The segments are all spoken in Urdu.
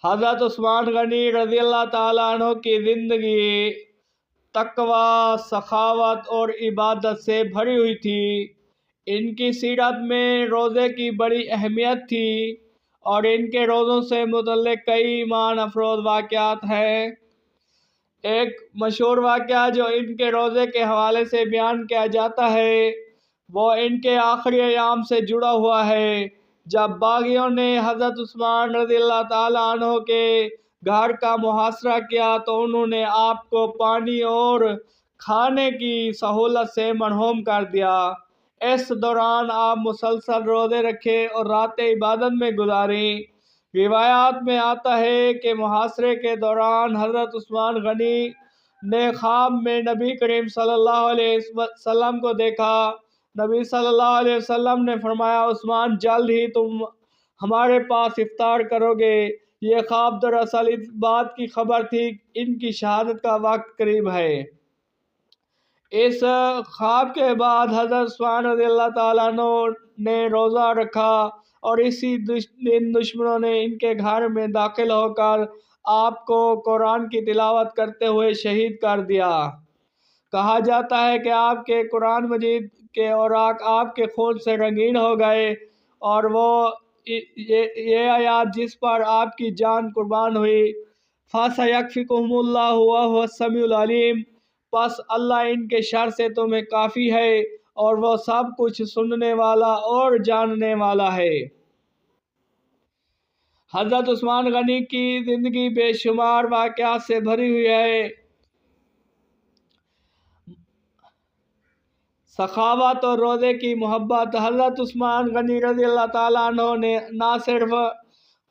حضرت عثمان غنی رضی اللہ تعالیٰ عنہ کی زندگی تقوی، سخاوت اور عبادت سے بھری ہوئی تھی۔ ان کی سیرت میں روزے کی بڑی اہمیت تھی اور ان کے روزوں سے متعلق کئی ایمان افروز واقعات ہیں۔ ایک مشہور واقعہ جو ان کے روزے کے حوالے سے بیان کیا جاتا ہے وہ ان کے آخری ایام سے جڑا ہوا ہے، جب باغیوں نے حضرت عثمان رضی اللہ تعالیٰ عنہ کے گھر کا محاصرہ کیا تو انہوں نے آپ کو پانی اور کھانے کی سہولت سے محروم کر دیا۔ اس دوران آپ مسلسل روزے رکھے اور راتیں عبادت میں گزاریں۔ روایات میں آتا ہے کہ محاصرے کے دوران حضرت عثمان غنی نے خواب میں نبی کریم صلی اللہ علیہ وسلم کو دیکھا۔ نبی صلی اللہ علیہ وسلم نے فرمایا، عثمان جلد ہی تم ہمارے پاس افطار کرو گے۔ یہ خواب دراصل اس بات کی خبر تھی کہ ان کی شہادت کا وقت قریب ہے۔ اس خواب کے بعد حضرت عثمان رضی اللہ تعالیٰ عنہ نے روزہ رکھا اور اسی دن دشمنوں نے ان کے گھر میں داخل ہو کر آپ کو قرآن کی تلاوت کرتے ہوئے شہید کر دیا۔ کہا جاتا ہے کہ آپ کے قرآن مجید کے اوراق آپ کے خون سے رنگین ہو گئے اور وہ یہ آیات جس پر آپ کی جان قربان ہوئی، فَسَيَكْفِيكُهُمُ اللَّهُ وَهُوَ السَّمِيعُ الْعَلِيمُ، پس اللہ ان کے شر سے تمہیں کافی ہے اور وہ سب کچھ سننے والا اور جاننے والا ہے۔ حضرت عثمان غنی کی زندگی بے شمار واقعات سے بھری ہوئی ہے۔ سخاوت اور روزے کی محبت۔ حضرت عثمان غنی رضی اللہ تعالیٰ عنہ نے نہ صرف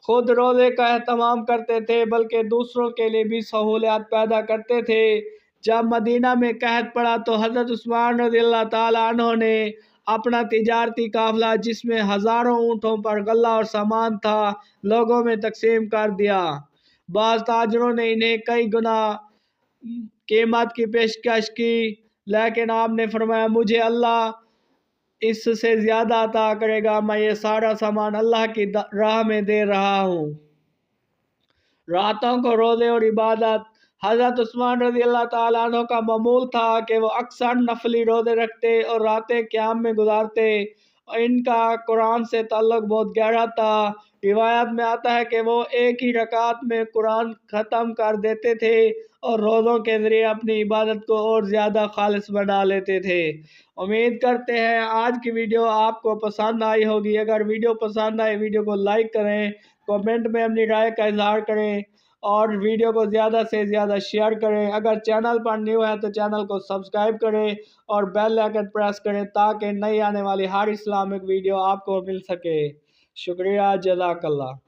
خود روزے کا اہتمام کرتے تھے بلکہ دوسروں کے لیے بھی سہولیات پیدا کرتے تھے۔ جب مدینہ میں قحط پڑا تو حضرت عثمان رضی اللہ تعالیٰ عنہ نے اپنا تجارتی قافلہ جس میں ہزاروں اونٹوں پر غلہ اور سامان تھا لوگوں میں تقسیم کر دیا۔ بعض تاجروں نے انہیں کئی گنا قیمت کی پیشکش کی لیکن آپ نے فرمایا، مجھے اللہ اس سے زیادہ عطا کرے گا، میں یہ سارا سامان اللہ کی راہ میں دے رہا ہوں۔ راتوں کو روزے اور عبادت۔ حضرت عثمان رضی اللہ تعالیٰ عنہ کا معمول تھا کہ وہ اکثر نفلی روزے رکھتے اور راتیں قیام میں گزارتے۔ ان کا قرآن سے تعلق بہت گہرا تھا۔ روایات میں آتا ہے کہ وہ ایک ہی رکعت میں قرآن ختم کر دیتے تھے اور روزوں کے ذریعے اپنی عبادت کو اور زیادہ خالص بنا لیتے تھے۔ امید کرتے ہیں آج کی ویڈیو آپ کو پسند آئی ہوگی۔ اگر ویڈیو پسند آئے ویڈیو کو لائک کریں، کمنٹ میں اپنی رائے کا اظہار کریں اور ویڈیو کو زیادہ سے زیادہ شیئر کریں۔ اگر چینل پر نیو ہے تو چینل کو سبسکرائب کریں اور بیل آئیکن پریس کریں تاکہ نئی آنے والی ہر اسلامک ویڈیو آپ کو مل سکے۔ شکریہ، جزاک اللہ۔